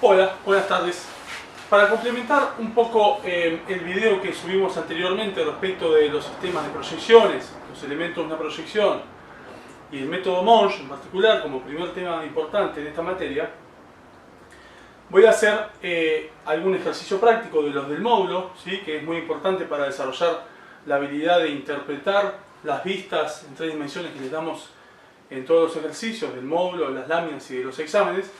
Hola, buenas tardes. Para complementar un poco el video que subimos anteriormente respecto de los sistemas de proyecciones, los elementos de una proyección y el método Monge en particular como primer tema importante en esta materia, voy a hacer algún ejercicio práctico de los del módulo, ¿sí? Que es muy importante para desarrollar la habilidad de interpretar las vistas en 3 dimensiones que les damos en todos los ejercicios del módulo, de las láminas y de los exámenes.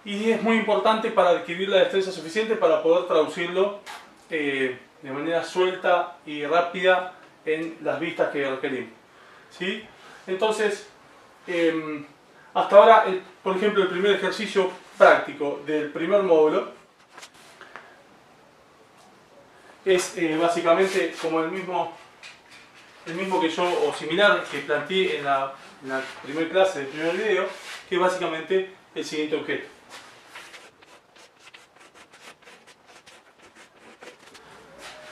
Y es muy importante para adquirir la destreza suficiente para poder traducirlo de manera suelta y rápida en las vistas que requerimos, ¿sí? Entonces, hasta ahora, por ejemplo, el primer ejercicio práctico del primer módulo es básicamente como el mismo que yo, o similar, que planteé en la primera clase del primer video, que es básicamente el siguiente objeto.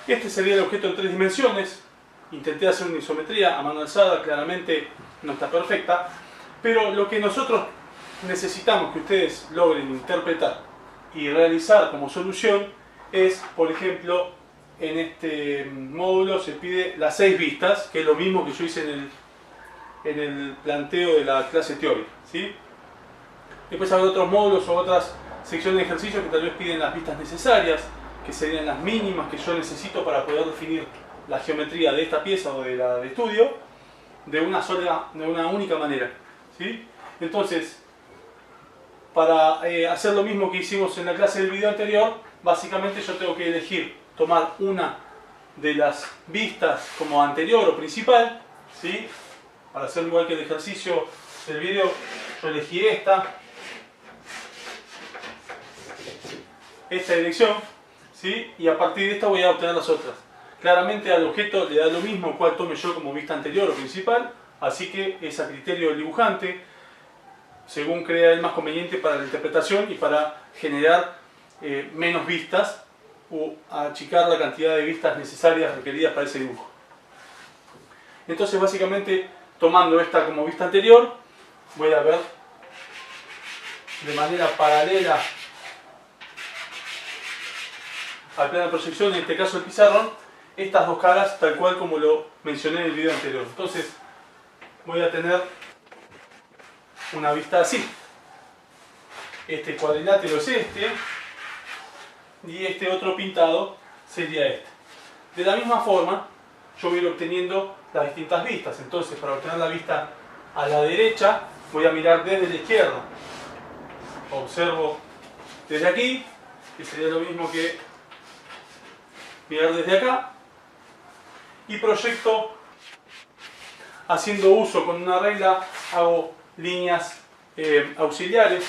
Este sería el objeto en 3 dimensiones. Intenté hacer una isometría a mano alzada, claramente no está perfecta, pero lo que nosotros necesitamos que ustedes logren interpretar y realizar como solución es, por ejemplo, en este módulo se pide las 6 vistas, que es lo mismo que yo hice en el planteo de la clase teórica, ¿sí? Después habrá otros módulos o otras secciones de ejercicios que tal vez piden las vistas necesarias, que serían las mínimas que yo necesito para poder definir la geometría de esta pieza o de la de estudio de una única manera, ¿sí? Entonces, para hacer lo mismo que hicimos en la clase del video anterior, básicamente yo tengo que elegir tomar una de las vistas como anterior o principal, ¿sí? Para hacerlo igual que el ejercicio del video, yo elegí esta dirección, ¿sí? Y a partir de esta voy a obtener las otras. Claramente al objeto le da lo mismo cuál tome yo como vista anterior o principal, así que es a criterio del dibujante, según crea él más conveniente para la interpretación y para generar menos vistas o achicar la cantidad de vistas necesarias requeridas para ese dibujo. Entonces básicamente, tomando esta como vista anterior, voy a ver de manera paralela al plano de proyección, en este caso el pizarrón, estas dos caras tal cual como lo mencioné en el video anterior. Entonces voy a tener una vista así. Este cuadrilátero es este y este otro pintado sería este. De la misma forma yo voy a ir obteniendo las distintas vistas. Entonces, para obtener la vista a la derecha voy a mirar desde la izquierda. Observo desde aquí, que sería lo mismo que mirar desde acá, y proyecto haciendo uso con una regla, hago líneas auxiliares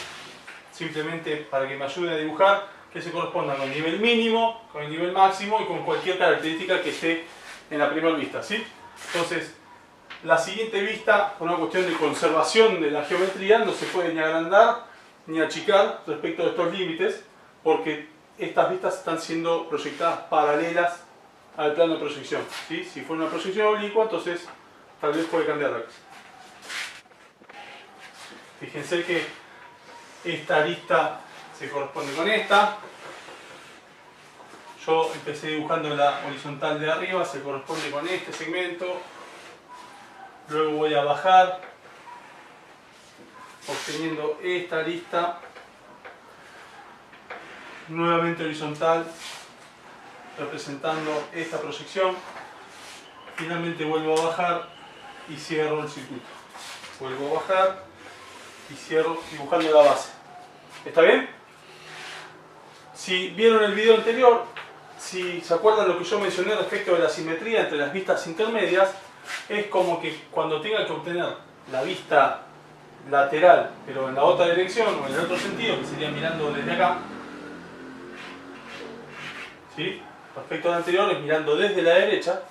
simplemente para que me ayude a dibujar, que se correspondan con el nivel mínimo, con el nivel máximo y con cualquier característica que esté en la primera vista, ¿sí? Entonces, la siguiente vista, por una cuestión de conservación de la geometría, no se puede ni agrandar ni achicar respecto de estos límites, porque estas vistas están siendo proyectadas paralelas al plano de proyección, ¿sí? Si fuera una proyección oblicua, entonces tal vez puede cambiar la cosa. Fíjense que esta arista se corresponde con esta. Yo empecé dibujando la horizontal de arriba, se corresponde con este segmento. Luego voy a bajar, obteniendo esta arista, nuevamente horizontal, representando esta proyección. Finalmente vuelvo a bajar y cierro el circuito. Vuelvo a bajar y cierro dibujando la base. ¿Está bien? Si vieron el video anterior, si se acuerdan lo que yo mencioné respecto de la simetría entre las vistas intermedias, es como que cuando tenga que obtener la vista lateral, pero en la otra dirección o en el otro sentido, que sería mirando desde acá, ¿sí? Respecto al anterior es mirando desde la derecha,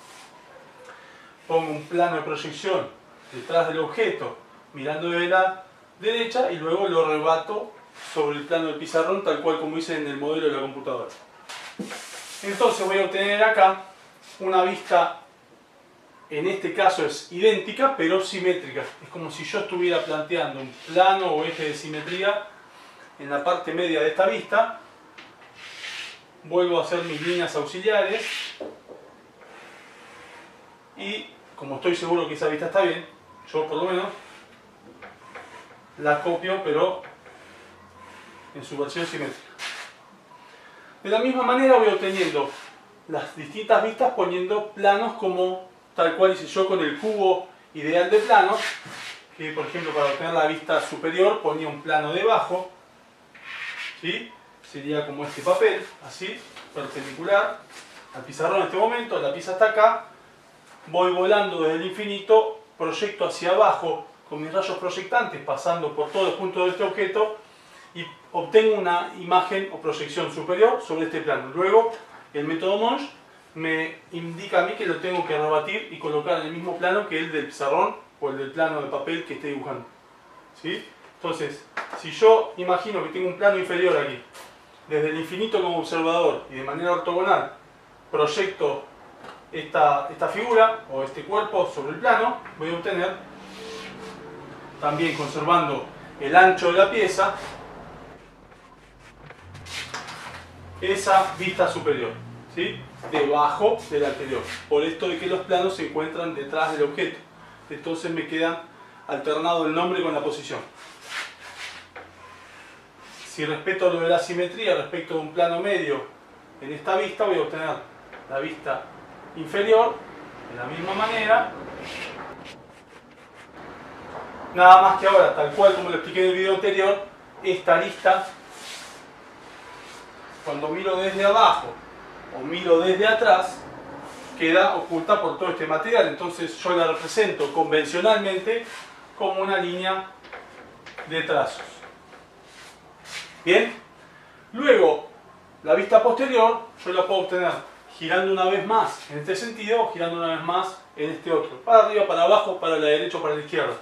pongo un plano de proyección detrás del objeto mirando desde la derecha y luego lo rebato sobre el plano del pizarrón tal cual como hice en el modelo de la computadora. Entonces voy a obtener acá una vista, en este caso es idéntica pero simétrica. Es como si yo estuviera planteando un plano o eje de simetría en la parte media de esta vista, vuelvo a hacer mis líneas auxiliares y como estoy seguro que esa vista está bien, yo por lo menos la copio pero en su versión simétrica. De la misma manera voy obteniendo las distintas vistas poniendo planos como tal cual hice yo con el cubo ideal de planos, que por ejemplo para obtener la vista superior ponía un plano debajo, ¿sí? Sería como este papel, así, perpendicular al pizarrón en este momento, la pieza está acá, voy volando desde el infinito, proyecto hacia abajo con mis rayos proyectantes pasando por todos los puntos de este objeto y obtengo una imagen o proyección superior sobre este plano. Luego el método Monge me indica a mí que lo tengo que rebatir y colocar en el mismo plano que el del pizarrón o el del plano de papel que esté dibujando, ¿sí? Entonces, si yo imagino que tengo un plano inferior aquí, desde el infinito como observador y de manera ortogonal proyecto esta figura o este cuerpo sobre el plano, voy a obtener, también conservando el ancho de la pieza, esa vista superior, ¿sí? Debajo del anterior, por esto de que los planos se encuentran detrás del objeto. Entonces me quedan alternado el nombre con la posición. Si respeto lo de la simetría respecto de un plano medio en esta vista, voy a obtener la vista inferior de la misma manera, nada más que ahora, tal cual como lo expliqué en el video anterior, esta lista, cuando miro desde abajo o miro desde atrás, queda oculta por todo este material. Entonces yo la represento convencionalmente como una línea de trazos. Bien, luego la vista posterior yo la puedo obtener girando una vez más en este sentido o girando una vez más en este otro, para arriba, para abajo, para la derecha o para la izquierda.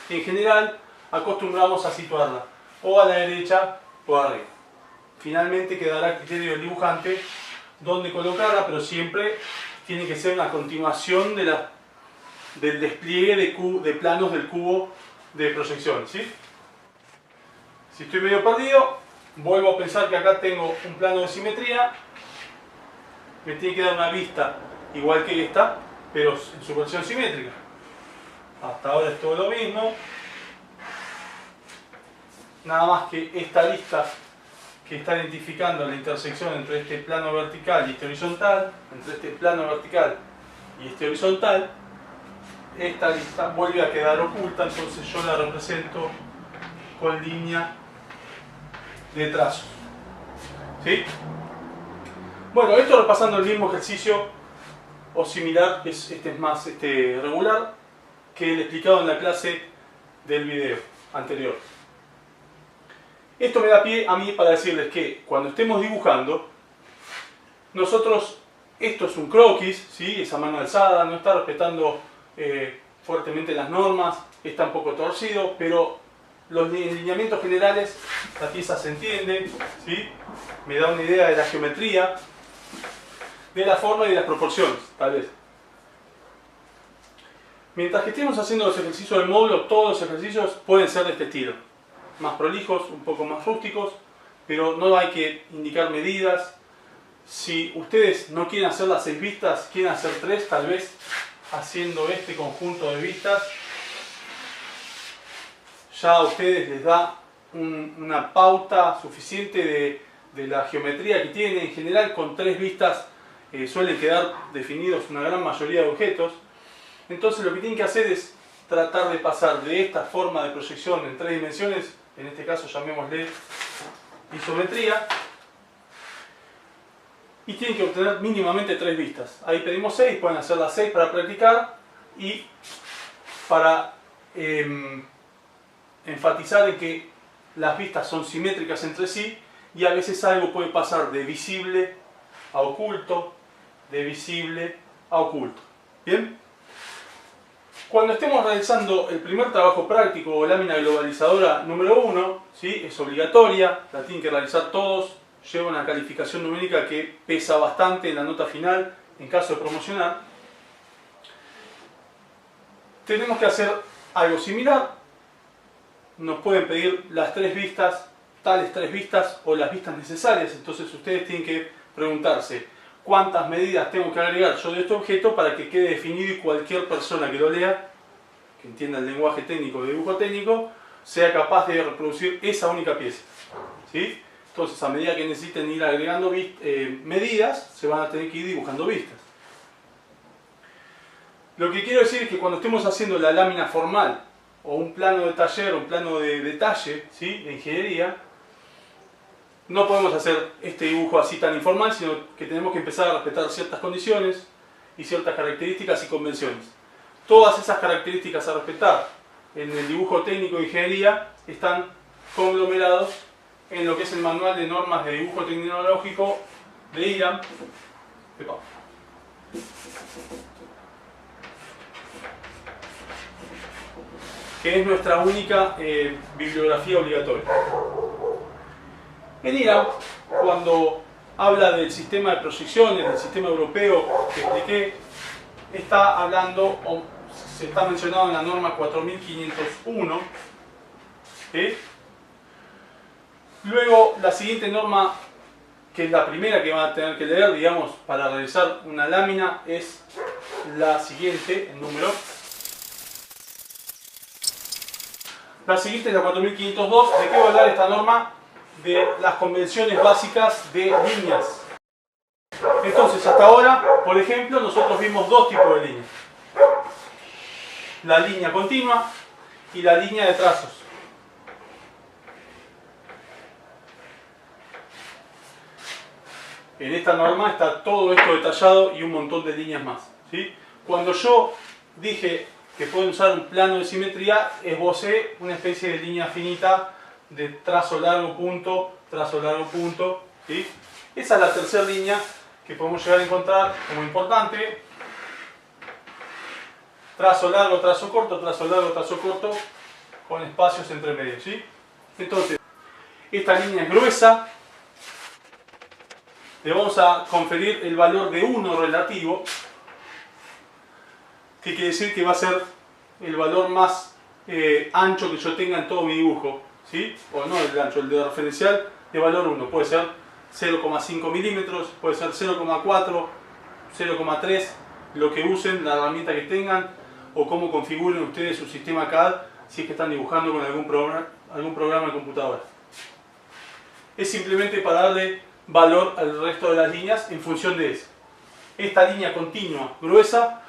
Y en general acostumbramos a situarla o a la derecha o arriba. Finalmente quedará a criterio del dibujante dónde colocarla, pero siempre tiene que ser una continuación del despliegue de planos del cubo de proyección, ¿sí? Si estoy medio perdido, vuelvo a pensar que acá tengo un plano de simetría, me tiene que dar una vista igual que esta, pero en su versión simétrica. Hasta ahora es todo lo mismo, nada más que esta lista que está identificando la intersección entre este plano vertical y este horizontal, entre este plano vertical y este horizontal, esta lista vuelve a quedar oculta, entonces yo la represento con línea de trazos, ¿sí? Bueno, esto repasando el mismo ejercicio o similar, este es más regular, que el explicado en la clase del video anterior. Esto me da pie a mí para decirles que cuando estemos dibujando, nosotros, esto es un croquis, ¿sí? Esa mano alzada, no está respetando fuertemente las normas, está un poco torcido, pero los lineamientos generales, la pieza se entiende, ¿sí? Me da una idea de la geometría, de la forma y de las proporciones, tal vez. Mientras que estemos haciendo los ejercicios del módulo, todos los ejercicios pueden ser de este estilo. Más prolijos, un poco más rústicos, pero no hay que indicar medidas. Si ustedes no quieren hacer las 6 vistas, quieren hacer 3, tal vez haciendo este conjunto de vistas, ya a ustedes les da una pauta suficiente de la geometría que tienen. En general, con 3 vistas suelen quedar definidos una gran mayoría de objetos. Entonces lo que tienen que hacer es tratar de pasar de esta forma de proyección en 3 dimensiones, en este caso llamémosle isometría, y tienen que obtener mínimamente 3 vistas. Ahí pedimos 6, pueden hacer las 6 para practicar y para enfatizar en que las vistas son simétricas entre sí y a veces algo puede pasar de visible a oculto, de visible a oculto. ¿Bien? Cuando estemos realizando el primer trabajo práctico o lámina globalizadora número 1, ¿sí? Es obligatoria, la tienen que realizar todos, lleva una calificación numérica que pesa bastante en la nota final en caso de promocionar. Tenemos que hacer algo similar, nos pueden pedir las 3 vistas tales 3 vistas o las vistas necesarias. Entonces ustedes tienen que preguntarse cuántas medidas tengo que agregar yo de este objeto para que quede definido y cualquier persona que lo lea, que entienda el lenguaje técnico de dibujo técnico, sea capaz de reproducir esa única pieza, ¿sí? Entonces, a medida que necesiten ir agregando medidas, se van a tener que ir dibujando vistas. Lo que quiero decir es que cuando estemos haciendo la lámina formal, o un plano de taller, o un plano de detalle, ¿sí?, de ingeniería, no podemos hacer este dibujo así tan informal, sino que tenemos que empezar a respetar ciertas condiciones y ciertas características y convenciones. Todas esas características a respetar en el dibujo técnico de ingeniería están conglomerados en lo que es el manual de normas de dibujo tecnológico de IRAM, que es nuestra única bibliografía obligatoria. En IRAM, cuando habla del sistema de proyecciones, del sistema europeo que expliqué, está hablando, o se está mencionado en la norma 4501, ¿sí? Luego, la siguiente norma, que es la primera que van a tener que leer, digamos, para realizar una lámina, es la siguiente, el número. La siguiente es la 4502. ¿De qué va a hablar esta norma? De las convenciones básicas de líneas. Entonces, hasta ahora, por ejemplo, nosotros vimos dos tipos de líneas. La línea continua y la línea de trazos. En esta norma está todo esto detallado y un montón de líneas más, ¿sí? Cuando yo dije que pueden usar un plano de simetría, esbocé una especie de línea finita de trazo largo punto, ¿sí? Esa es la tercera línea que podemos llegar a encontrar como importante. Trazo largo, trazo corto, con espacios entre medio, ¿sí? Entonces, esta línea es gruesa. Le vamos a conferir el valor de 1 relativo, que quiere decir que va a ser el valor más ancho que yo tenga en todo mi dibujo, ¿sí? O no el ancho, el de referencial de valor 1. Puede ser 0,5 milímetros, puede ser 0,4, 0,3, lo que usen, la herramienta que tengan, o cómo configuren ustedes su sistema CAD si es que están dibujando con algún programa de computadora. Es simplemente para darle valor al resto de las líneas en función de eso. Esta línea continua gruesa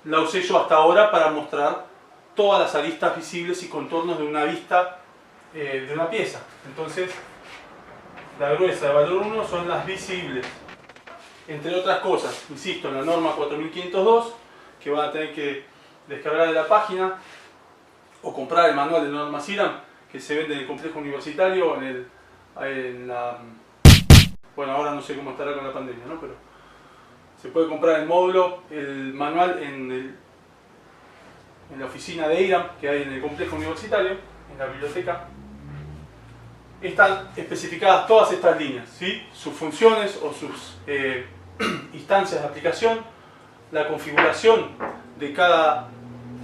la usé yo hasta ahora para mostrar todas las aristas visibles y contornos de una vista de una pieza. Entonces, la gruesa de valor 1 son las visibles. Entre otras cosas, insisto, en la norma 4502, que van a tener que descargar de la página o comprar el manual de normas IRAM que se vende en el complejo universitario, bueno, ahora no sé cómo estará con la pandemia, ¿no? Pero se puede comprar el módulo, el manual en la oficina de IRAM que hay en el complejo universitario, en la biblioteca. Están especificadas todas estas líneas, ¿sí? Sus funciones o sus instancias de aplicación, la configuración de cada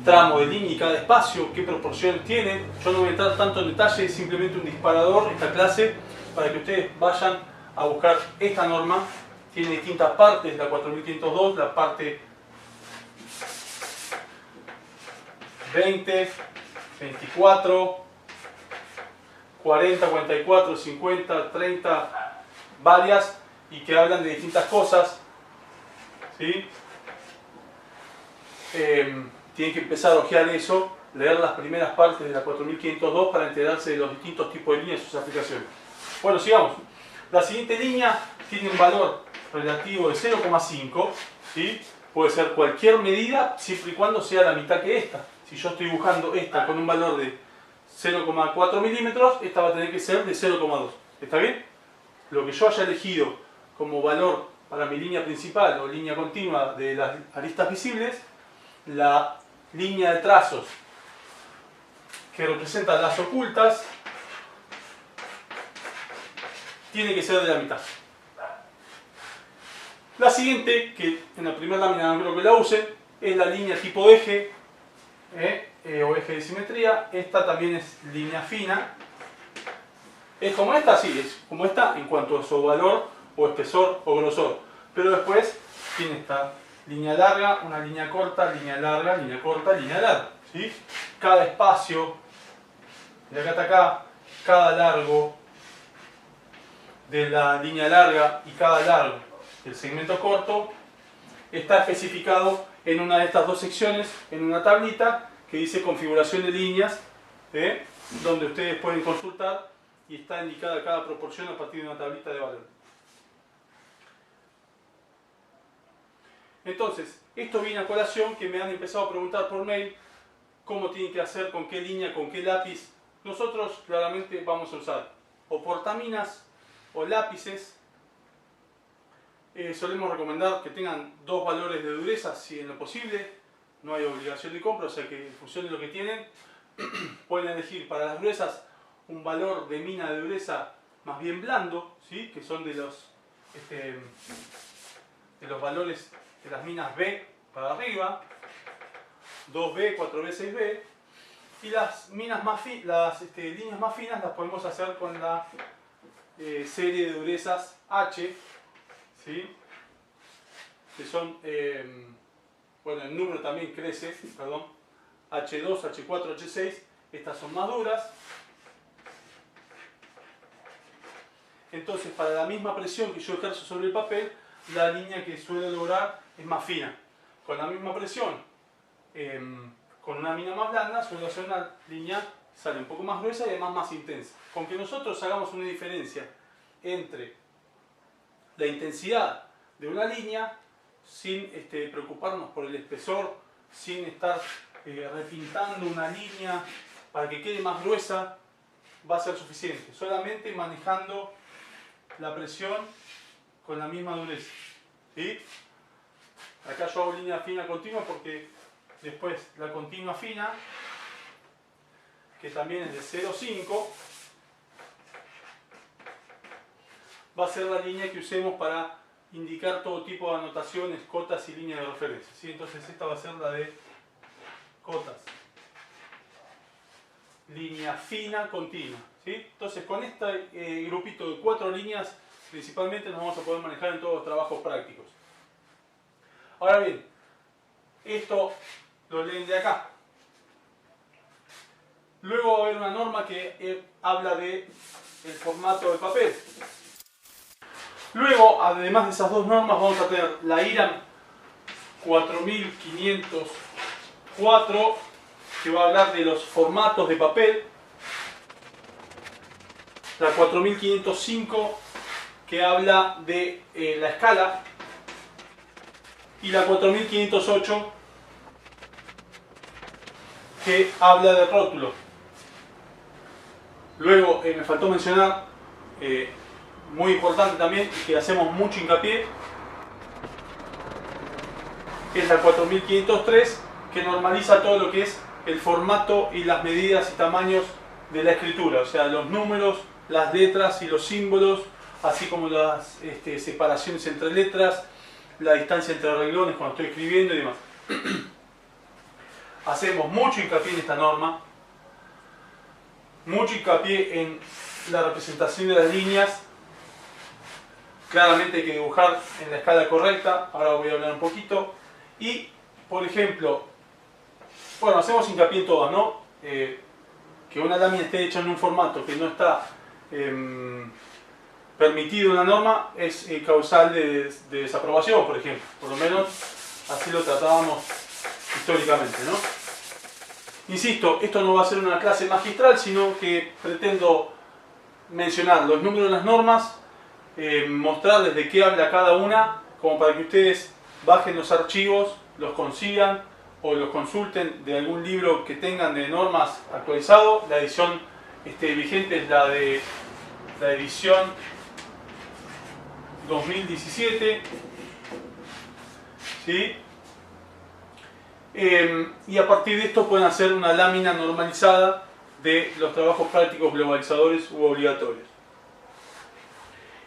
tramo de línea y cada espacio, qué proporciones tiene. Yo no voy a entrar tanto en detalle, es simplemente un disparador esta clase para que ustedes vayan a buscar esta norma. Tiene distintas partes, la 4502, la parte 20, 24, 40, 44, 50, 30, varias, y que hablan de distintas cosas, ¿sí? Tienen que empezar a ojear eso, leer las primeras partes de la 4502 para enterarse de los distintos tipos de líneas y sus aplicaciones. Bueno, sigamos. La siguiente línea tiene un valor relativo de 0,5, ¿sí? Puede ser cualquier medida siempre y cuando sea la mitad que esta. Si yo estoy dibujando esta con un valor de 0,4 milímetros, esta va a tener que ser de 0,2. ¿Está bien? Lo que yo haya elegido como valor para mi línea principal o línea continua de las aristas visibles, la línea de trazos que representa las ocultas tiene que ser de la mitad. La siguiente, que en la primera lámina no creo que la use, es la línea tipo eje o eje de simetría. Esta también es línea fina. ¿Es como esta? Sí, es como esta en cuanto a su valor o espesor o grosor. Pero después tiene esta línea larga, una línea corta, línea larga, línea corta, línea larga. ¿Sí? Cada espacio, de acá hasta acá, cada largo de la línea larga y cada largo del segmento corto está especificado en una de estas dos secciones, en una tablita que dice configuración de líneas, donde ustedes pueden consultar y está indicada cada proporción a partir de una tablita de valor. Entonces, esto viene a colación que me han empezado a preguntar por mail cómo tienen que hacer, con qué línea, con qué lápiz. Nosotros claramente vamos a usar o portaminas o lápices. Solemos recomendar que tengan dos valores de dureza, si en lo posible. No hay obligación de compra, o sea que en función de lo que tienen, pueden elegir para las gruesas un valor de mina de dureza más bien blando, ¿sí? Que son de los valores de las minas B para arriba, 2B, 4B, 6B. Y las minas más líneas más finas las podemos hacer con la serie de durezas H, ¿sí? Que son, bueno, el número también crece, perdón, H2, H4, H6, estas son más duras. Entonces, para la misma presión que yo ejerzo sobre el papel, la línea que suelo lograr es más fina. Con la misma presión, con una mina más blanda, suelo hacer una línea, sale un poco más gruesa y además más intensa. Con que nosotros hagamos una diferencia entre la intensidad de una línea, sin preocuparnos por el espesor, sin estar repintando una línea para que quede más gruesa, va a ser suficiente. Solamente manejando la presión con la misma dureza. ¿Sí? Acá yo hago línea fina continua porque después la continua fina, que también es de 0,5, va a ser la línea que usemos para indicar todo tipo de anotaciones, cotas y líneas de referencia. ¿Sí? Entonces esta va a ser la de cotas. Línea fina continua. ¿Sí? Entonces con este grupito de 4 líneas principalmente nos vamos a poder manejar en todos los trabajos prácticos. Ahora bien, esto lo leen de acá. Luego va a haber una norma que habla de el formato del papel. Luego, además de esas dos normas, vamos a tener la IRAM 4504, que va a hablar de los formatos de papel. La 4505, que habla de la escala. Y la 4508, que habla de rótulo. Luego, me faltó mencionar, muy importante también, y que hacemos mucho hincapié, es la 4503, que normaliza todo lo que es el formato y las medidas y tamaños de la escritura, o sea, los números, las letras y los símbolos, así como las separaciones entre letras, la distancia entre renglones cuando estoy escribiendo y demás. Hacemos mucho hincapié en esta norma, mucho hincapié en la representación de las líneas. Claramente hay que dibujar en la escala correcta, ahora voy a hablar un poquito. Y, por ejemplo, bueno, hacemos hincapié en todas, ¿no? Que una lámina esté hecha en un formato que no está permitido en la norma es causal de desaprobación, por ejemplo. Por lo menos así lo tratábamos históricamente, ¿no? Insisto, esto no va a ser una clase magistral, sino que pretendo mencionar los números de las normas, mostrarles de qué habla cada una, como para que ustedes bajen los archivos, los consigan o los consulten de algún libro que tengan de normas actualizado. La edición vigente es la edición 2017, ¿sí? Y a partir de esto pueden hacer una lámina normalizada de los trabajos prácticos globalizadores u obligatorios.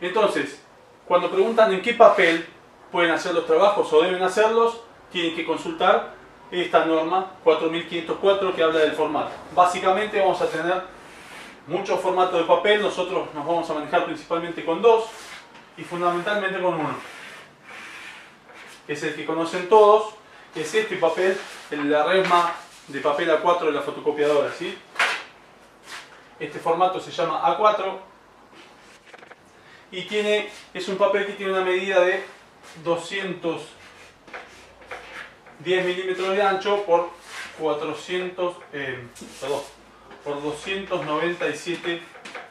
Entonces, cuando preguntan en qué papel pueden hacer los trabajos o deben hacerlos, tienen que consultar esta norma 4504 que habla del formato. Básicamente vamos a tener muchos formatos de papel, nosotros nos vamos a manejar principalmente con dos y fundamentalmente con uno. Es el que conocen todos, es este papel, la resma de papel A4 de la fotocopiadora, ¿sí? Este formato se llama A4 y es un papel que tiene una medida de 210 milímetros de ancho por 297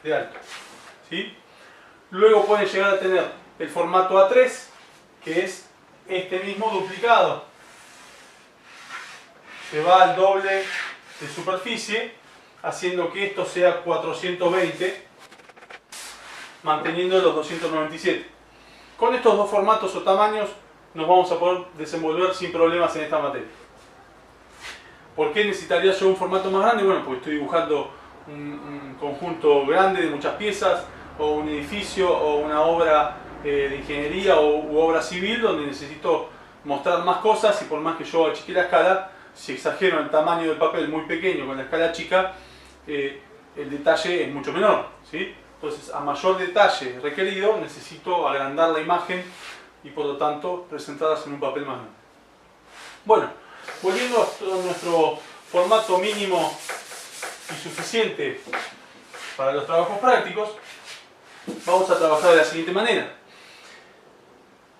de alto, ¿sí? Luego pueden llegar a tener el formato A3, que es este mismo duplicado. Se va al doble de superficie, haciendo que esto sea 420, manteniendo los 297. Con estos dos formatos o tamaños nos vamos a poder desenvolver sin problemas en esta materia. ¿Por qué necesitaría yo un formato más grande? Bueno, porque estoy dibujando un conjunto grande de muchas piezas, o un edificio, o una obra de ingeniería u obra civil, donde necesito mostrar más cosas, y por más que yo achique la escala, si exagero el tamaño del papel muy pequeño con la escala chica, el detalle es mucho menor, ¿sí? Entonces, a mayor detalle requerido, necesito agrandar la imagen y por lo tanto presentarlas en un papel más grande. Bueno, volviendo a nuestro formato mínimo y suficiente para los trabajos prácticos, vamos a trabajar de la siguiente manera.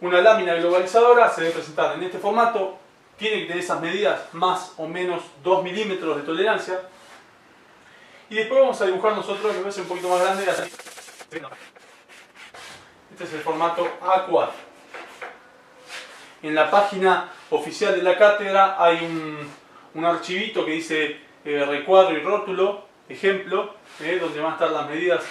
Una lámina globalizadora se debe presentar en este formato, tiene que tener esas medidas más o menos 2 milímetros de tolerancia, y después vamos a dibujar nosotros, que va a ser un poquito más grande. Este es el formato A4. En la página oficial de la cátedra hay un archivito que dice recuadro y rótulo, ejemplo, donde van a estar las medidas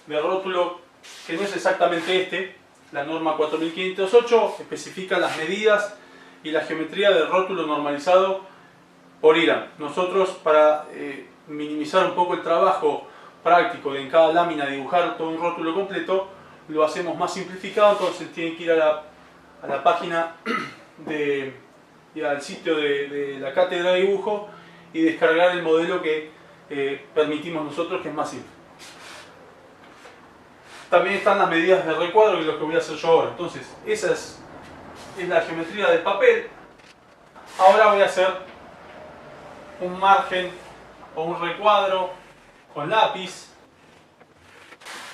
de rótulo, que no es exactamente este. La norma 4508 especifica las medidas y la geometría del rótulo normalizado por IRAM. Nosotros, para minimizar un poco el trabajo práctico de en cada lámina dibujar todo un rótulo completo, lo hacemos más simplificado. Entonces tienen que ir a la página y al sitio de la cátedra de dibujo y descargar el modelo que permitimos nosotros, que es más simple. También están las medidas de recuadro, que es lo que voy a hacer yo ahora. Entonces, esa es la geometría del papel. Ahora voy a hacer un margen o un recuadro con lápiz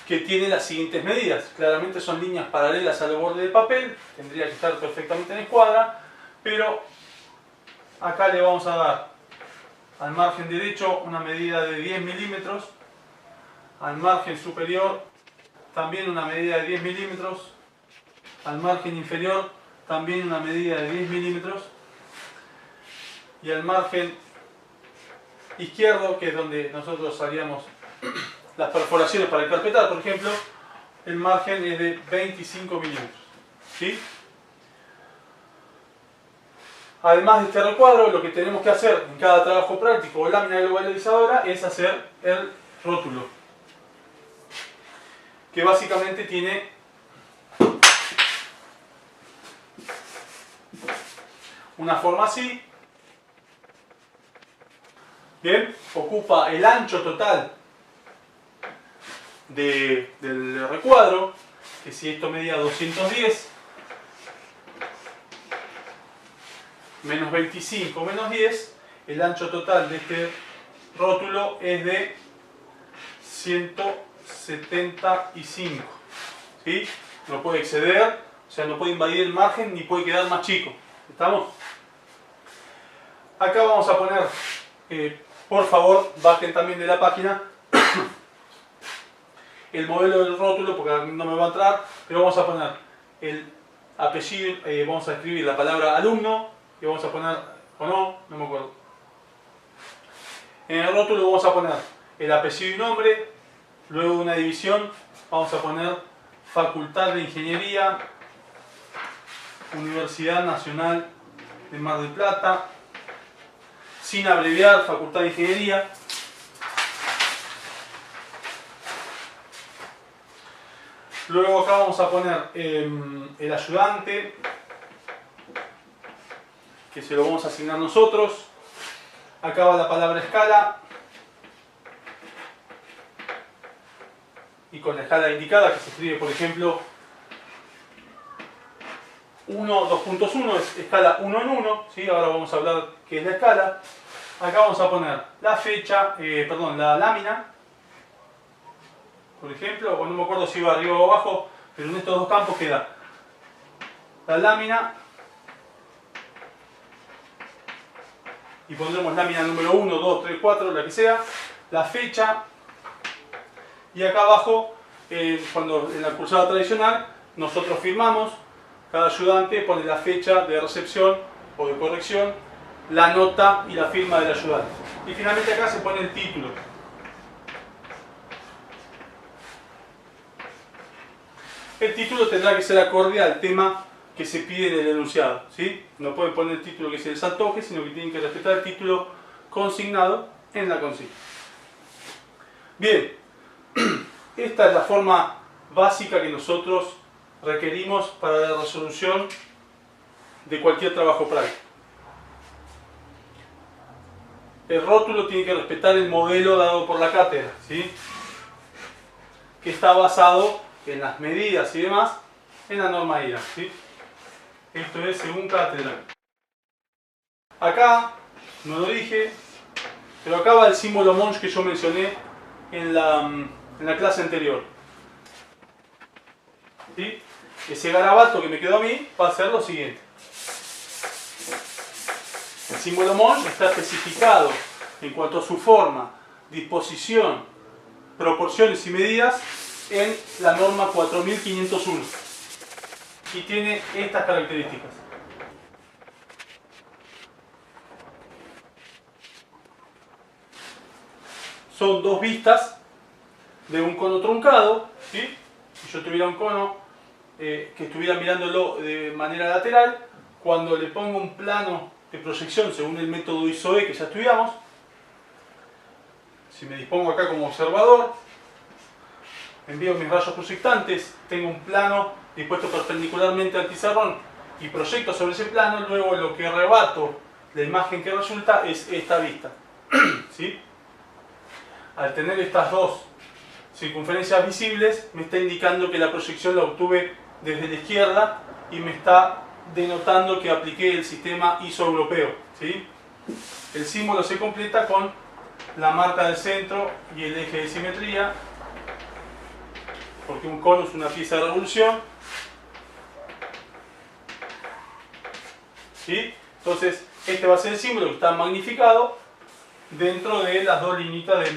que tiene las siguientes medidas. Claramente son líneas paralelas al borde del papel, tendría que estar perfectamente en escuadra, pero acá le vamos a dar al margen derecho una medida de 10 milímetros, al margen superior también una medida de 10 milímetros, al margen inferior también una medida de 10 milímetros, y al margen izquierdo, que es donde nosotros haríamos las perforaciones para encarpetar, por ejemplo, el margen es de 25 milímetros, ¿sí? Además de este recuadro, lo que tenemos que hacer en cada trabajo práctico o lámina globalizadora es hacer el rótulo, que básicamente tiene una forma así. Bien, ocupa el ancho total del recuadro, que si esto medía 210 menos 25 menos 10, el ancho total de este rótulo es de 175, ¿sí? No puede exceder, o sea, no puede invadir el margen ni puede quedar más chico. ¿Estamos? Acá vamos a poner, por favor, bajen también de la página el modelo del rótulo, porque no me va a entrar, pero vamos a poner el apellido, vamos a escribir la palabra alumno, y vamos a poner, o no me acuerdo. En el rótulo vamos a poner el apellido y nombre, luego de una división vamos a poner Facultad de Ingeniería, Universidad Nacional de Mar del Plata, sin abreviar, Facultad de Ingeniería. Luego acá vamos a poner el ayudante, que se lo vamos a asignar nosotros. Acá va la palabra escala. y con la escala indicada, que se escribe, por ejemplo, 1, 2.1 es escala 1 en 1, ¿sí? Ahora vamos a hablar qué es la escala. Acá vamos a poner la fecha, la lámina, por ejemplo, o no me acuerdo si iba arriba o abajo, pero en estos dos campos queda la lámina, y pondremos lámina número 1, 2, 3, 4, la que sea, la fecha, y acá abajo, cuando en la cursada tradicional, nosotros firmamos, cada ayudante pone la fecha de recepción o de corrección, la nota y la firma del ayudante. Y finalmente acá se pone el título. El título tendrá que ser acorde al tema que se pide en el enunciado, ¿sí? No pueden poner el título que es el santoque, sino que tienen que respetar el título consignado en la consigna. Bien, esta es la forma básica que nosotros requerimos para la resolución de cualquier trabajo práctico. El rótulo tiene que respetar el modelo dado por la cátedra, ¿sí? Que está basado en las medidas y demás en la norma IRA, ¿sí? Esto es según cátedra. Acá, no lo dije, pero acá va el símbolo Monge que yo mencioné en la clase anterior, ¿sí? Ese garabato que me quedó a mí va a ser lo siguiente. El símbolo Monge está especificado en cuanto a su forma, disposición, proporciones y medidas en la norma 4501 y tiene estas características. Son dos vistas de un cono truncado, ¿sí? Si yo tuviera un cono que estuviera mirándolo de manera lateral, cuando le pongo un plano de proyección según el método ISOE que ya estudiamos, si me dispongo acá como observador, envío mis rayos proyectantes, tengo un plano dispuesto perpendicularmente al pizarrón y proyecto sobre ese plano, luego lo que rebato, la imagen que resulta es esta vista, ¿sí? Al tener estas dos circunferencias visibles, me está indicando que la proyección la obtuve desde la izquierda y me está denotando que apliqué el sistema ISO europeo, ¿sí? El símbolo se completa con la marca del centro y el eje de simetría, porque un cono es una pieza de revolución, ¿sí? Entonces este va a ser el símbolo que está magnificado dentro de las dos liñitas de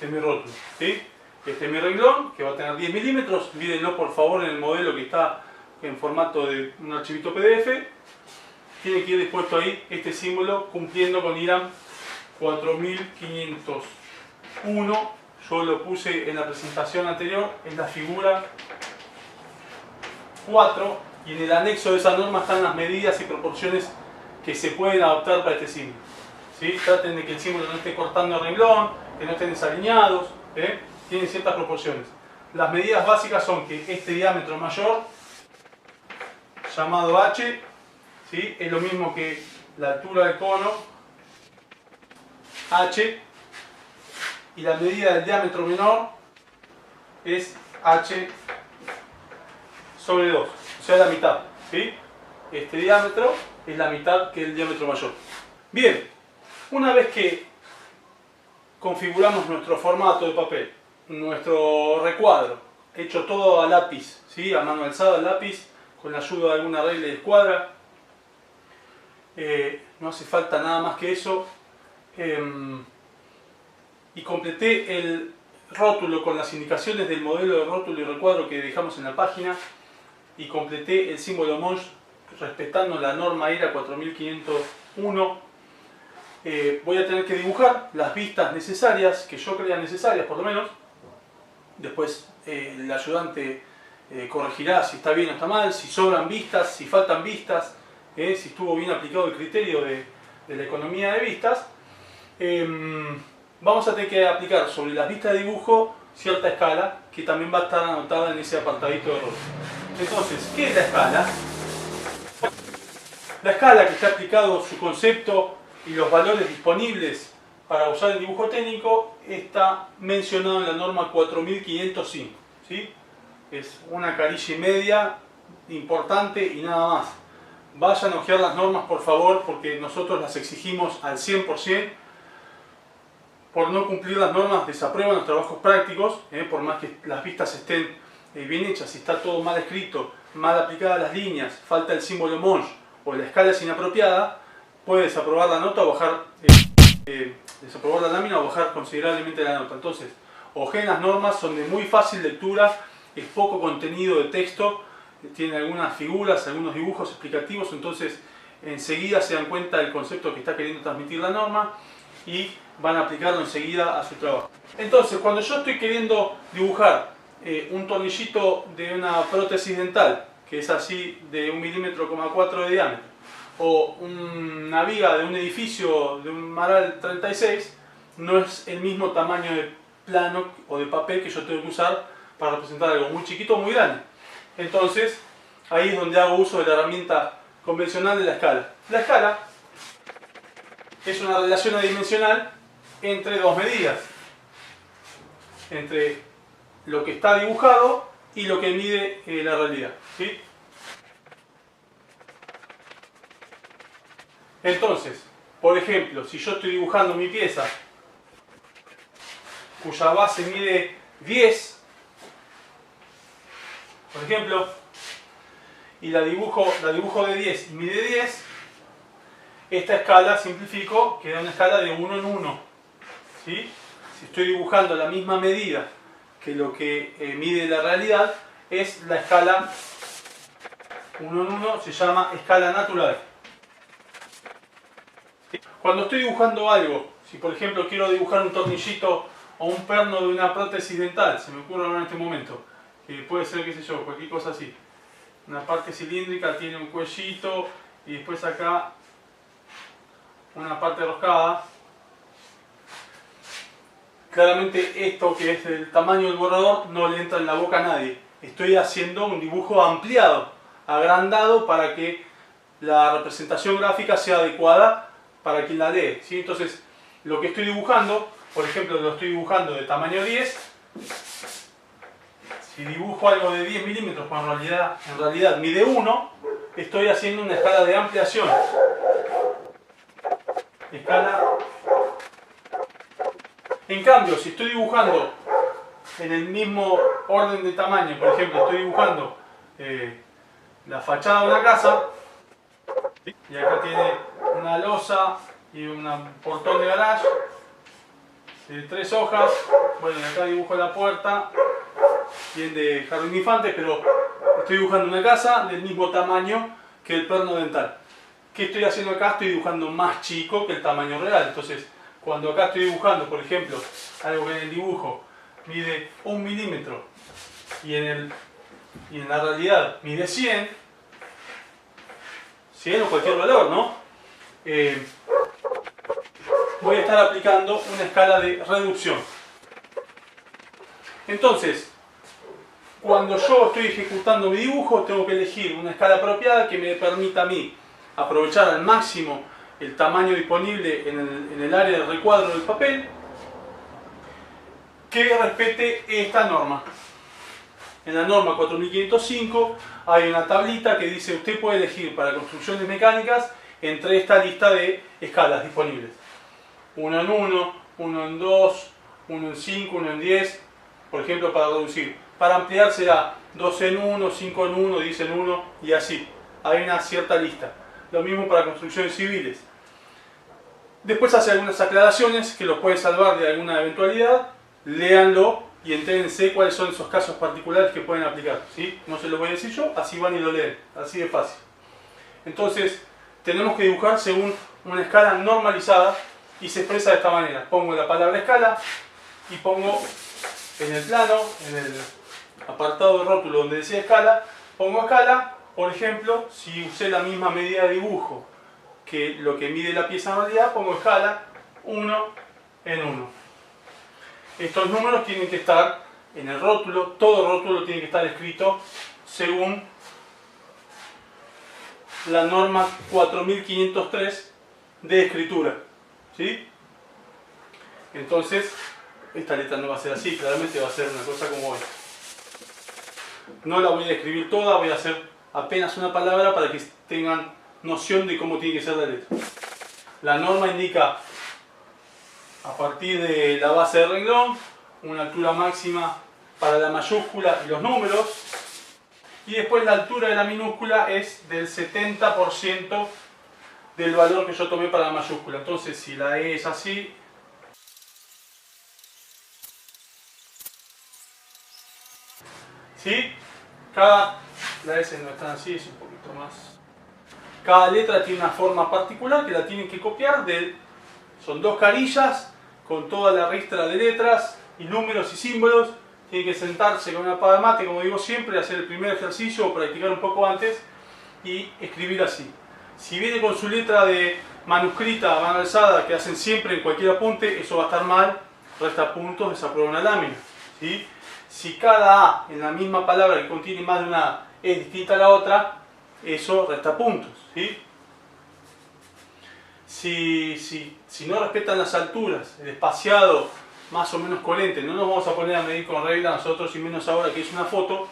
mi rótulo, ¿sí? Este es mi renglón, que va a tener 10 milímetros, mírenlo por favor en el modelo que está en formato de un archivito PDF. Tiene que ir dispuesto ahí este símbolo cumpliendo con IRAM 4501. Yo lo puse en la presentación anterior, en la figura 4, y en el anexo de esa norma están las medidas y proporciones que se pueden adoptar para este símbolo, ¿sí? Traten de que el símbolo no esté cortando el renglón, que no estén desalineados, tienen ciertas proporciones. Las medidas básicas son que este diámetro mayor, llamado H, ¿sí? Es lo mismo que la altura del cono, H, y la medida del diámetro menor es H sobre 2, o sea la mitad, ¿sí? Este diámetro es la mitad que el diámetro mayor. Bien, una vez que configuramos nuestro formato de papel, nuestro recuadro, hecho todo a lápiz, ¿sí? A mano alzada al lápiz, con la ayuda de alguna regla de escuadra, no hace falta nada más que eso, y completé el rótulo con las indicaciones del modelo de rótulo y recuadro que dejamos en la página, y completé el símbolo Monge respetando la norma IRA 4501. Voy a tener que dibujar las vistas necesarias, que yo crea necesarias por lo menos. Después el ayudante corregirá si está bien o está mal, si sobran vistas, si faltan vistas, si estuvo bien aplicado el criterio de la economía de vistas. Vamos a tener que aplicar sobre las vistas de dibujo cierta escala que también va a estar anotada en ese apartadito de rótulo. Entonces, ¿qué es la escala? La escala, que está aplicado su concepto y los valores disponibles para usar el dibujo técnico está mencionado en la norma 4505, ¿sí? Es una carilla y media importante y nada más. Vayan a ojear las normas por favor, porque nosotros las exigimos al 100%. Por no cumplir las normas desaprueban los trabajos prácticos, por más que las vistas estén bien hechas. Si está todo mal escrito, mal aplicadas las líneas, falta el símbolo Monge o la escala es inapropiada, puede desaprobar la nota o bajar, desaprobar la lámina o bajar considerablemente la nota. Entonces, ojeen las normas, son de muy fácil lectura, es poco contenido de texto, tiene algunas figuras, algunos dibujos explicativos, entonces enseguida se dan cuenta del concepto que está queriendo transmitir la norma y van a aplicarlo enseguida a su trabajo. Entonces, cuando yo estoy queriendo dibujar un tornillito de una prótesis dental, que es así de 1,4 milímetros de diámetro, o una viga de un edificio de un Maral 36, no es el mismo tamaño de plano o de papel que yo tengo que usar para representar algo muy chiquito o muy grande. Entonces, ahí es donde hago uso de la herramienta convencional de la escala. La escala es una relación adimensional entre dos medidas, entre lo que está dibujado y lo que mide la realidad, ¿sí? Entonces, por ejemplo, si yo estoy dibujando mi pieza cuya base mide 10, por ejemplo, y la dibujo de 10 y mide 10, esta escala, simplifico, queda una escala de 1 en 1, ¿sí? Si estoy dibujando la misma medida que lo que mide la realidad, es la escala 1 en 1, se llama escala natural. Cuando estoy dibujando algo, si por ejemplo quiero dibujar un tornillito o un perno de una prótesis dental, se me ocurre ahora en este momento, que puede ser, qué sé yo, cualquier cosa así. Una parte cilíndrica tiene un cuellito y después acá una parte roscada. Claramente esto, que es el tamaño del borrador, no le entra en la boca a nadie. Estoy haciendo un dibujo ampliado, agrandado, para que la representación gráfica sea adecuada para quien la lee, ¿sí? Entonces, lo que estoy dibujando, por ejemplo, lo estoy dibujando de tamaño 10. Si dibujo algo de 10 milímetros, cuando en realidad mide 1, estoy haciendo una escala de ampliación. Escala. En cambio, si estoy dibujando en el mismo orden de tamaño, por ejemplo, estoy dibujando la fachada de una casa, y acá tiene una losa y un portón de garage de 3 hojas. Bueno, acá dibujo la puerta, bien de jardín de infantes, pero estoy dibujando una casa del mismo tamaño que el perno dental. ¿Qué estoy haciendo acá? Estoy dibujando más chico que el tamaño real. Entonces, cuando acá estoy dibujando, por ejemplo, algo que en el dibujo mide 1 milímetro y en la realidad mide 100 o cualquier valor, ¿no? Voy a estar aplicando una escala de reducción. Entonces, cuando yo estoy ejecutando mi dibujo, tengo que elegir una escala apropiada que me permita a mí aprovechar al máximo el tamaño disponible en el área de recuadro del papel, que respete esta norma. En la norma 4505 hay una tablita que dice: usted puede elegir para construcciones mecánicas entre esta lista de escalas disponibles. 1 en 1, 1 en 2, 1 en 5, 1 en 10, por ejemplo, para reducir. Para ampliar será 2 en 1, 5 en 1, 10 en 1 y así. Hay una cierta lista. Lo mismo para construcciones civiles. Después hace algunas aclaraciones que los pueden salvar de alguna eventualidad. Léanlo y entérense cuáles son esos casos particulares que pueden aplicar, ¿sí? No se los voy a decir yo, así van y lo leen. Así de fácil. Entonces, tenemos que dibujar según una escala normalizada y se expresa de esta manera. Pongo la palabra escala y pongo en el plano, en el apartado de rótulo donde decía escala, pongo escala. Por ejemplo, si usé la misma medida de dibujo que lo que mide la pieza en realidad, pongo escala 1 en 1. Estos números tienen que estar en el rótulo, todo rótulo tiene que estar escrito según la norma 4503 de escritura, ¿sí? Entonces, esta letra no va a ser así, claramente va a ser una cosa como esta. No la voy a escribir toda, voy a hacer apenas una palabra para que tengan noción de cómo tiene que ser la letra. La norma indica, a partir de la base del renglón, una altura máxima para la mayúscula y los números, y después la altura de la minúscula es del 70% del valor que yo tomé para la mayúscula. Entonces, si la E es así, ¿sí? La S no está así, es un poquito más. Cada letra tiene una forma particular que la tienen que copiar. Son dos carillas con toda la ristra de letras y números y símbolos. Tienen que sentarse con una pava de mate, como digo siempre, hacer el primer ejercicio o practicar un poco antes y escribir así. Si viene con su letra de manuscrita, mano alzada, que hacen siempre en cualquier apunte, eso va a estar mal, resta puntos, desaprueba una lámina, ¿sí? Si cada A en la misma palabra que contiene más de una E distinta a la otra, eso resta puntos, ¿sí? Si no respetan las alturas, el espaciado más o menos coherente, no nos vamos a poner a medir con regla nosotros, y menos ahora que es una foto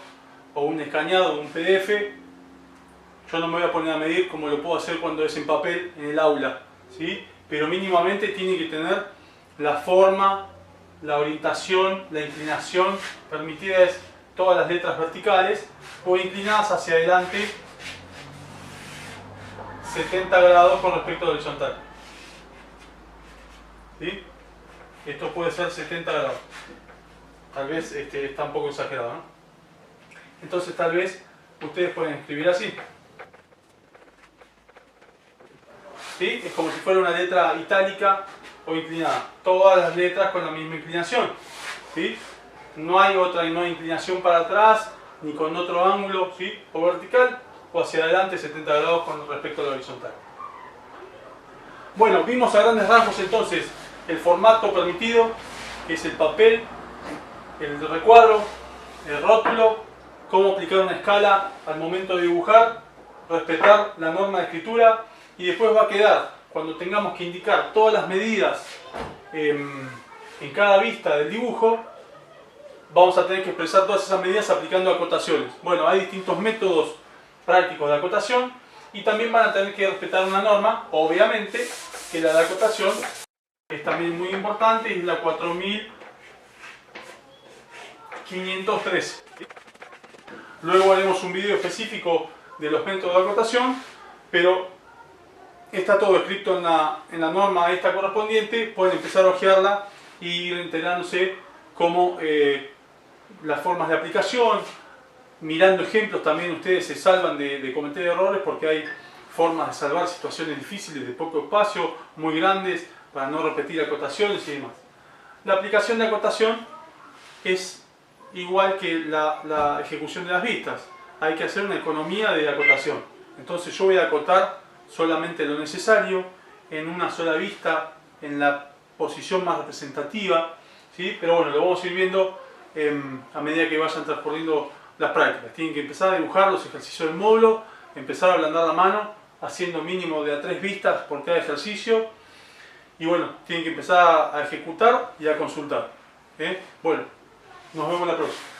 o un escaneado o un PDF. Yo no me voy a poner a medir como lo puedo hacer cuando es en papel en el aula, ¿sí? Pero mínimamente tiene que tener la forma, la orientación, la inclinación permitida es todas las letras verticales o inclinadas hacia adelante 70 grados con respecto al horizontal, ¿sí? Esto puede ser 70 grados. Tal vez está un poco exagerado, ¿no? Entonces tal vez ustedes pueden escribir así, ¿sí? Es como si fuera una letra itálica o inclinada. Todas las letras con la misma inclinación, ¿sí? No hay inclinación para atrás, ni con otro ángulo, ¿sí? O vertical o hacia adelante 70 grados con respecto a la horizontal. Bueno, vimos a grandes rasgos entonces el formato permitido, que es el papel, el recuadro, el rótulo, cómo aplicar una escala al momento de dibujar, respetar la norma de escritura, y después va a quedar, cuando tengamos que indicar todas las medidas en cada vista del dibujo, vamos a tener que expresar todas esas medidas aplicando acotaciones. Bueno, hay distintos métodos prácticos de acotación y también van a tener que respetar una norma, obviamente, que la de acotación es también muy importante, y es la 4513. Luego haremos un video específico de los métodos de acotación, pero está todo escrito en la norma esta correspondiente. Pueden empezar a hojearla y ir enterándose cómo las formas de aplicación, mirando ejemplos también ustedes se salvan de cometer errores, porque hay formas de salvar situaciones difíciles de poco espacio, muy grandes, para no repetir acotaciones y demás. La aplicación de acotación es igual que la ejecución de las vistas. Hay que hacer una economía de acotación. Entonces yo voy a acotar solamente lo necesario, en una sola vista, en la posición más representativa, ¿sí? Pero bueno, lo vamos a ir viendo a medida que vayan transcurriendo las prácticas. Tienen que empezar a dibujar los ejercicios del módulo, empezar a ablandar la mano, haciendo mínimo de a 3 vistas por cada ejercicio, y bueno, tienen que empezar a ejecutar y a consultar. Bueno, nos vemos la próxima.